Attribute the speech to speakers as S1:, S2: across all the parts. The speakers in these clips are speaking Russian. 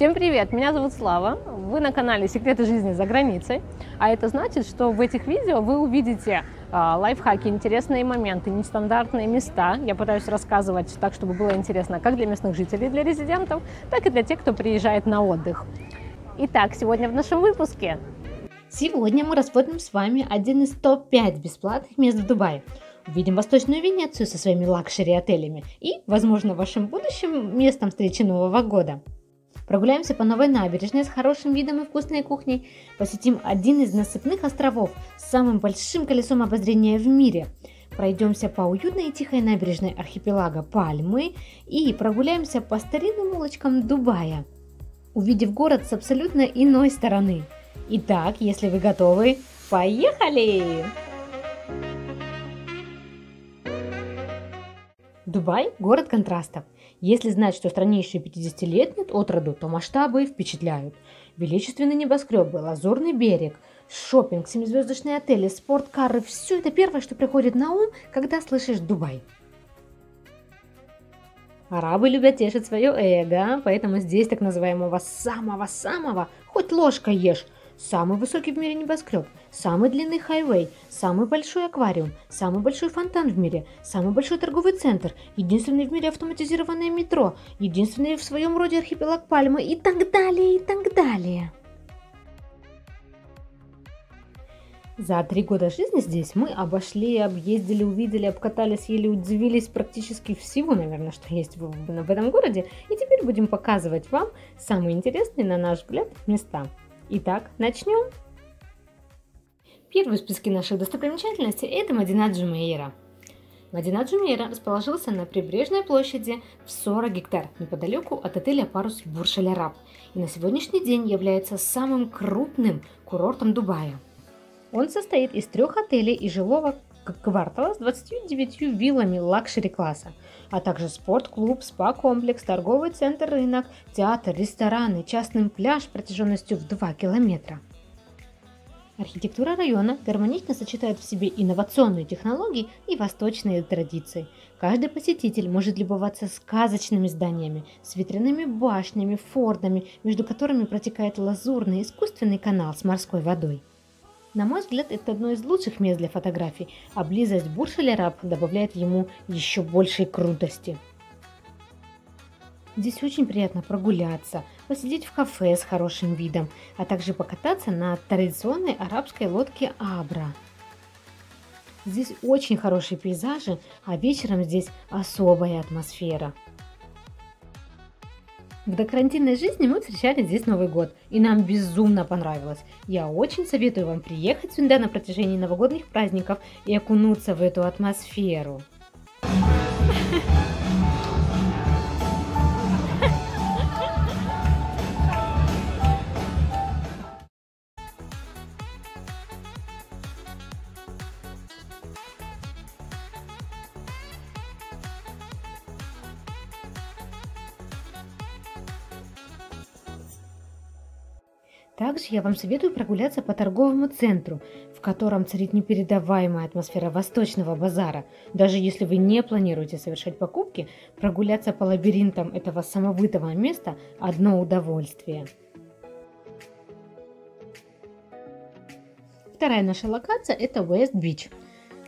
S1: Всем привет! Меня зовут Слава. Вы на канале «Секреты жизни за границей». А это значит, что в этих видео вы увидите лайфхаки, интересные моменты, нестандартные места. Я пытаюсь рассказывать так, чтобы было интересно как для местных жителей, для резидентов, так и для тех, кто приезжает на отдых. Итак, сегодня в нашем выпуске.
S2: Сегодня мы рассмотрим с вами один из топ-5 бесплатных мест в Дубае. Увидим Восточную Венецию со своими лакшери-отелями и, возможно, вашим будущим местом встречи Нового года. Прогуляемся по новой набережной с хорошим видом и вкусной кухней, посетим один из насыпных островов с самым большим колесом обозрения в мире, пройдемся по уютной и тихой набережной архипелага Пальмы и прогуляемся по старинным улочкам Дубая, увидев город с абсолютно иной стороны. Итак, если вы готовы, поехали! Дубай – город контрастов. Если знать, что стране еще 50 лет нет от роду, то масштабы впечатляют. Величественные небоскребы, лазурный берег, шопинг, 7-звездочные отели, спорткары – все это первое, что приходит на ум, когда слышишь Дубай. Арабы любят тешить свое эго, поэтому здесь так называемого самого-самого хоть ложкой ешь. Самый высокий в мире небоскреб, самый длинный хайвей, самый большой аквариум, самый большой фонтан в мире, самый большой торговый центр, единственный в мире автоматизированное метро, единственный в своем роде архипелаг Пальмы и так далее, и так далее. За 3 года жизни здесь мы обошли, объездили, увидели, обкатали, съели, удивились практически всего, наверное, что есть в этом городе. И теперь будем показывать вам самые интересные, на наш взгляд, места. Итак, начнем. Первый в списке наших достопримечательностей – это Медина Джумейра. Медина Джумейра расположился на прибрежной площади в 40 гектар, неподалеку от отеля Парус Бурж Аль Араб, и на сегодняшний день является самым крупным курортом Дубая. Он состоит из 3 отелей и жилого квартала с 29 виллами лакшери-класса, а также спортклуб, спа-комплекс, торговый центр, рынок, театр, рестораны, частный пляж протяженностью в 2 километра. Архитектура района гармонично сочетает в себе инновационные технологии и восточные традиции. Каждый посетитель может любоваться сказочными зданиями, с ветряными башнями, фортами, между которыми протекает лазурный искусственный канал с морской водой. На мой взгляд, это одно из лучших мест для фотографий, а близость Бурж Аль Араб добавляет ему еще большей крутости. Здесь очень приятно прогуляться, посидеть в кафе с хорошим видом, а также покататься на традиционной арабской лодке Абра. Здесь очень хорошие пейзажи, а вечером здесь особая атмосфера. В докарантинной жизни мы встречали здесь Новый год, и нам безумно понравилось. Я очень советую вам приехать сюда на протяжении новогодних праздников и окунуться в эту атмосферу. Также я вам советую прогуляться по торговому центру, в котором царит непередаваемая атмосфера восточного базара. Даже если вы не планируете совершать покупки, прогуляться по лабиринтам этого самобытного места – одно удовольствие. Вторая наша локация – это Уэст-Бич.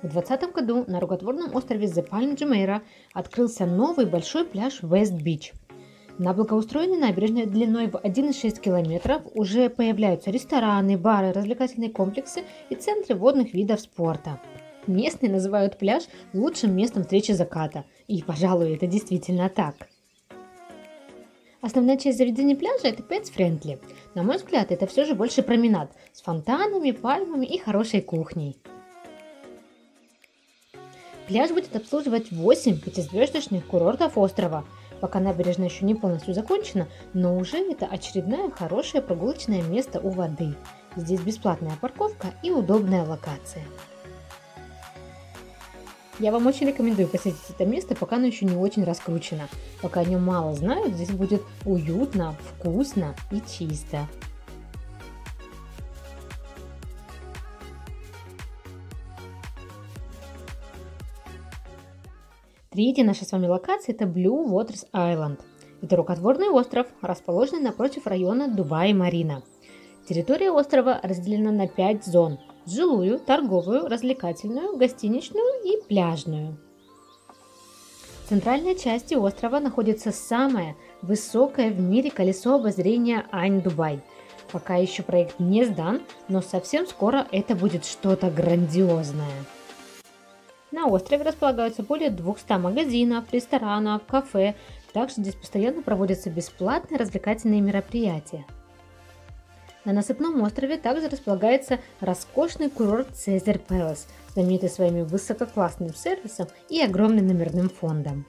S2: В 2020 году на рукотворном острове The Palm Jumeirah открылся новый большой пляж Уэст-Бич. На благоустроенной набережной длиной в 1,6 километров уже появляются рестораны, бары, развлекательные комплексы и центры водных видов спорта. Местные называют пляж лучшим местом встречи заката, и, пожалуй, это действительно так. Основная часть заведения пляжа – это pets-friendly. На мой взгляд, это все же больше променад с фонтанами, пальмами и хорошей кухней. Пляж будет обслуживать 8 пятизвездочных курортов острова. Пока набережная еще не полностью закончена, но уже это очередное хорошее прогулочное место у воды. Здесь бесплатная парковка и удобная локация. Я вам очень рекомендую посетить это место, пока оно еще не очень раскручено. Пока о нем мало знают, здесь будет уютно, вкусно и чисто. Третья наша с вами локация – это Blue Waters Island. Это рукотворный остров, расположенный напротив района Дубай-Марина. Территория острова разделена на 5 зон – жилую, торговую, развлекательную, гостиничную и пляжную. В центральной части острова находится самое высокое в мире колесо обозрения Айн-Дубай. Пока еще проект не сдан, но совсем скоро это будет что-то грандиозное. На острове располагаются более 200 магазинов, ресторанов, кафе. Также здесь постоянно проводятся бесплатные развлекательные мероприятия. На насыпном острове также располагается роскошный курорт Caesar Palace, знаменитый своим высококлассным сервисом и огромным номерным фондом.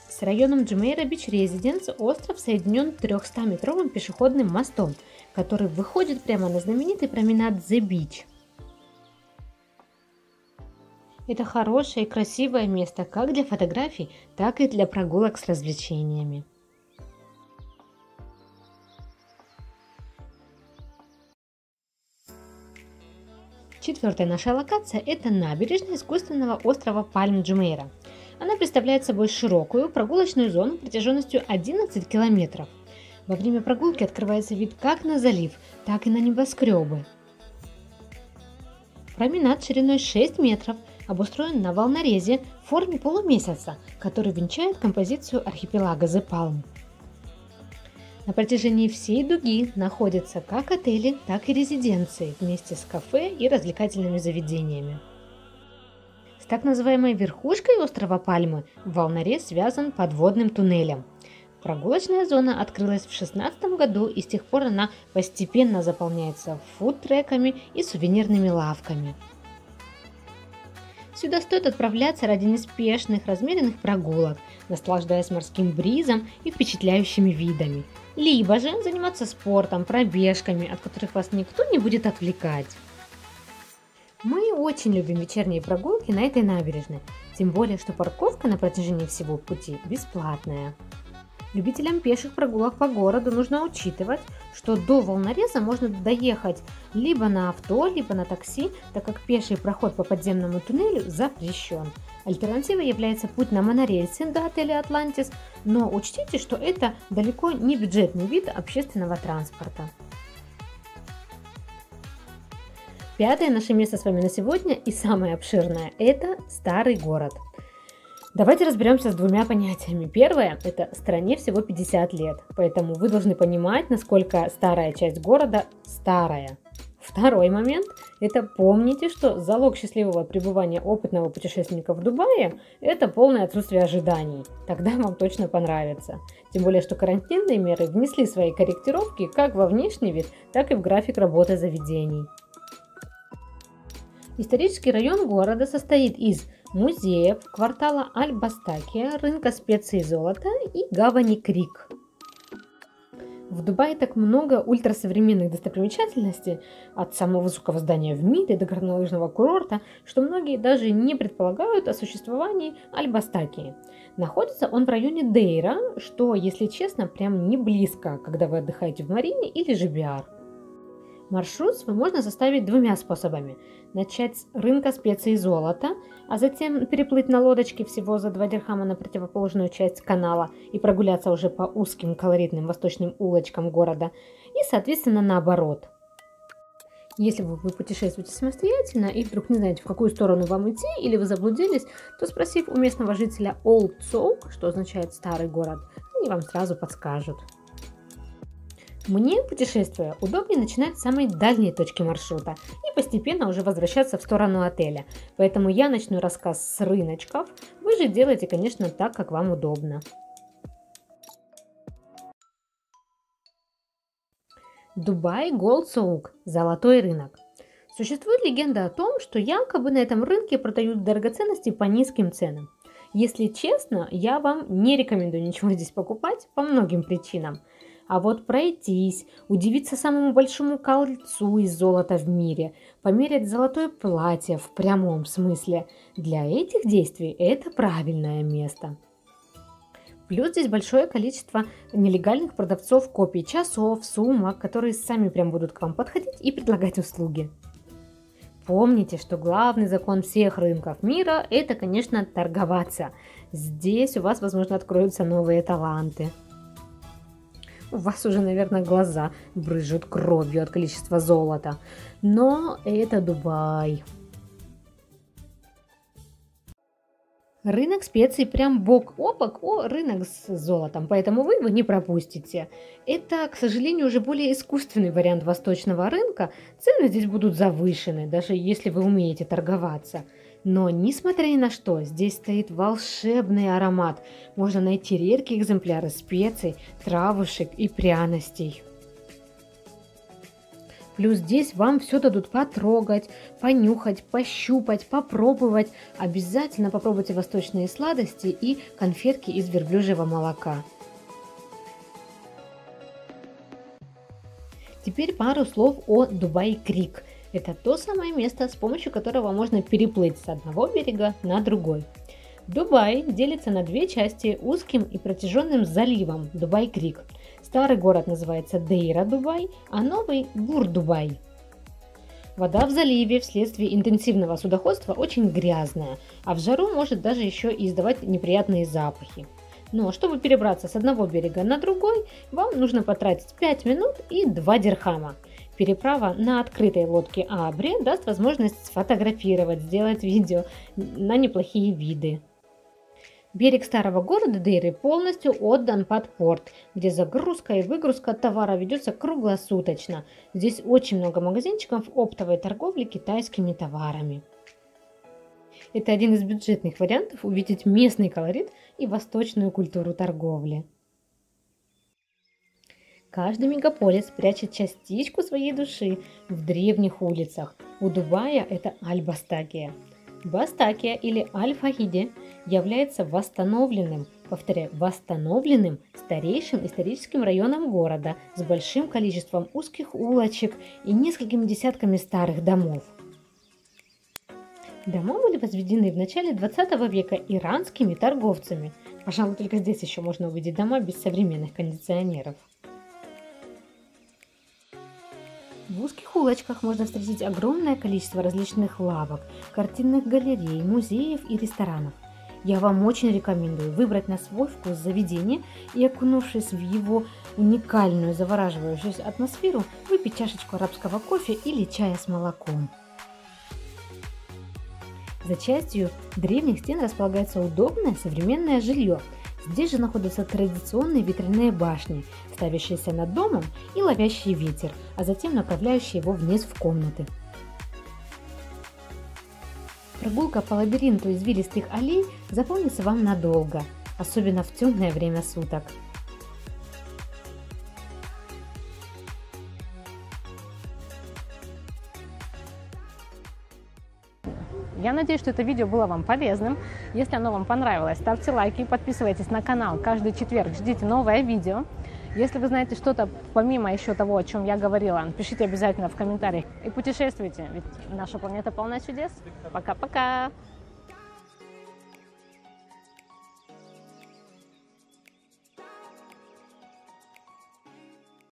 S2: С районом Jumeirah Beach Residence остров соединен 300-метровым пешеходным мостом, который выходит прямо на знаменитый променад The Beach. Это хорошее и красивое место как для фотографий, так и для прогулок с развлечениями. Четвертая наша локация – это набережная искусственного острова Пальм Jumeirah. Она представляет собой широкую прогулочную зону протяженностью 11 километров. Во время прогулки открывается вид как на залив, так и на небоскребы. Променад шириной 6 метров обустроен на волнорезе в форме полумесяца, который венчает композицию архипелага The Palm. На протяжении всей дуги находятся как отели, так и резиденции вместе с кафе и развлекательными заведениями. С так называемой верхушкой острова Пальмы волнорез связан подводным туннелем. Прогулочная зона открылась в 2016 году, и с тех пор она постепенно заполняется фудтреками и сувенирными лавками. Сюда стоит отправляться ради неспешных, размеренных прогулок, наслаждаясь морским бризом и впечатляющими видами. Либо же заниматься спортом, пробежками, от которых вас никто не будет отвлекать. Мы очень любим вечерние прогулки на этой набережной, тем более, что парковка на протяжении всего пути бесплатная. Любителям пеших прогулок по городу нужно учитывать, что до волнореза можно доехать либо на авто, либо на такси, так как пеший проход по подземному туннелю запрещен. Альтернативой является путь на монорельсе до отеля «Атлантис», но учтите, что это далеко не бюджетный вид общественного транспорта. Пятое наше место с вами на сегодня и самое обширное – это старый город. Давайте разберемся с двумя понятиями. Первое – это стране всего 50 лет, поэтому вы должны понимать, насколько старая часть города старая. Второй момент – это помните, что залог счастливого пребывания опытного путешественника в Дубае – это полное отсутствие ожиданий. Тогда вам точно понравится. Тем более, что карантинные меры внесли свои корректировки как во внешний вид, так и в график работы заведений. Исторический район города состоит из музеев, квартала Аль-Бастакия, рынка специй и золота и гавани Крик. В Дубае так много ультрасовременных достопримечательностей, от самого высокого здания в мире до горнолыжного курорта, что многие даже не предполагают о существовании Аль-Бастакии. Находится он в районе Дейра, что, если честно, прям не близко, когда вы отдыхаете в Марине или же Биар. Маршрут свой можно составить двумя способами. Начать с рынка специй и золота, а затем переплыть на лодочке всего за 2 дирхама на противоположную часть канала и прогуляться уже по узким колоритным восточным улочкам города, и, соответственно, наоборот. Если вы путешествуете самостоятельно и вдруг не знаете, в какую сторону вам идти, или вы заблудились, то спросив у местного жителя Old Souk, что означает «старый город», они вам сразу подскажут. Мне, путешествуя, удобнее начинать с самой дальней точки маршрута и постепенно уже возвращаться в сторону отеля. Поэтому я начну рассказ с рыночков, вы же делайте, конечно, так, как вам удобно. Дубай Gold Souk – золотой рынок. Существует легенда о том, что якобы на этом рынке продают драгоценности по низким ценам. Если честно, я вам не рекомендую ничего здесь покупать по многим причинам. А вот пройтись, удивиться самому большому кольцу из золота в мире, померять золотое платье в прямом смысле, для этих действий это правильное место. Плюс здесь большое количество нелегальных продавцов копий часов, сумок, которые сами прям будут к вам подходить и предлагать услуги. Помните, что главный закон всех рынков мира – это, конечно, торговаться. Здесь у вас, возможно, откроются новые таланты. У вас уже, наверное, глаза брызжут кровью от количества золота. Но это Дубай. Рынок специй прям бок о бок рынок с золотом, поэтому вы его не пропустите. Это, к сожалению, уже более искусственный вариант восточного рынка. Цены здесь будут завышены, даже если вы умеете торговаться. Но, несмотря ни на что, здесь стоит волшебный аромат. Можно найти редкие экземпляры специй, травушек и пряностей. Плюс здесь вам все дадут потрогать, понюхать, пощупать, попробовать. Обязательно попробуйте восточные сладости и конфетки из верблюжьего молока. Теперь пару слов о Дубай-Крик. Это то самое место, с помощью которого можно переплыть с одного берега на другой. Дубай делится на две части узким и протяженным заливом Дубай-Крик. Старый город называется Дейра-Дубай, а новый Бур-Дубай. Вода в заливе вследствие интенсивного судоходства очень грязная, а в жару может даже еще и издавать неприятные запахи. Но чтобы перебраться с одного берега на другой, вам нужно потратить 5 минут и 2 дирхама. Переправа на открытой лодке Абри даст возможность сфотографировать, сделать видео на неплохие виды. Берег старого города Дейры полностью отдан под порт, где загрузка и выгрузка товара ведется круглосуточно. Здесь очень много магазинчиков оптовой торговли китайскими товарами. Это один из бюджетных вариантов увидеть местный колорит и восточную культуру торговли. Каждый мегаполис прячет частичку своей души в древних улицах. У Дубая это Аль-Бастакия. Бастакия или Аль-Фахиди является восстановленным, повторяю, восстановленным старейшим историческим районом города с большим количеством узких улочек и несколькими десятками старых домов. Дома были возведены в начале 20 века иранскими торговцами. Пожалуй, только здесь еще можно увидеть дома без современных кондиционеров. В узких улочках можно встретить огромное количество различных лавок, картинных галерей, музеев и ресторанов. Я вам очень рекомендую выбрать на свой вкус заведение и, окунувшись в его уникальную завораживающую атмосферу, выпить чашечку арабского кофе или чая с молоком. За частью древних стен располагается удобное современное жилье. Здесь же находятся традиционные ветряные башни, ставящиеся над домом и ловящие ветер, а затем направляющие его вниз в комнаты. Прогулка по лабиринту извилистых аллей запомнится вам надолго, особенно в темное время суток.
S1: Я надеюсь, что это видео было вам полезным. Если оно вам понравилось, ставьте лайки, подписывайтесь на канал. Каждый четверг ждите новое видео. Если вы знаете что-то помимо еще того, о чем я говорила, пишите обязательно в комментариях и путешествуйте, ведь наша планета полна чудес. Пока-пока!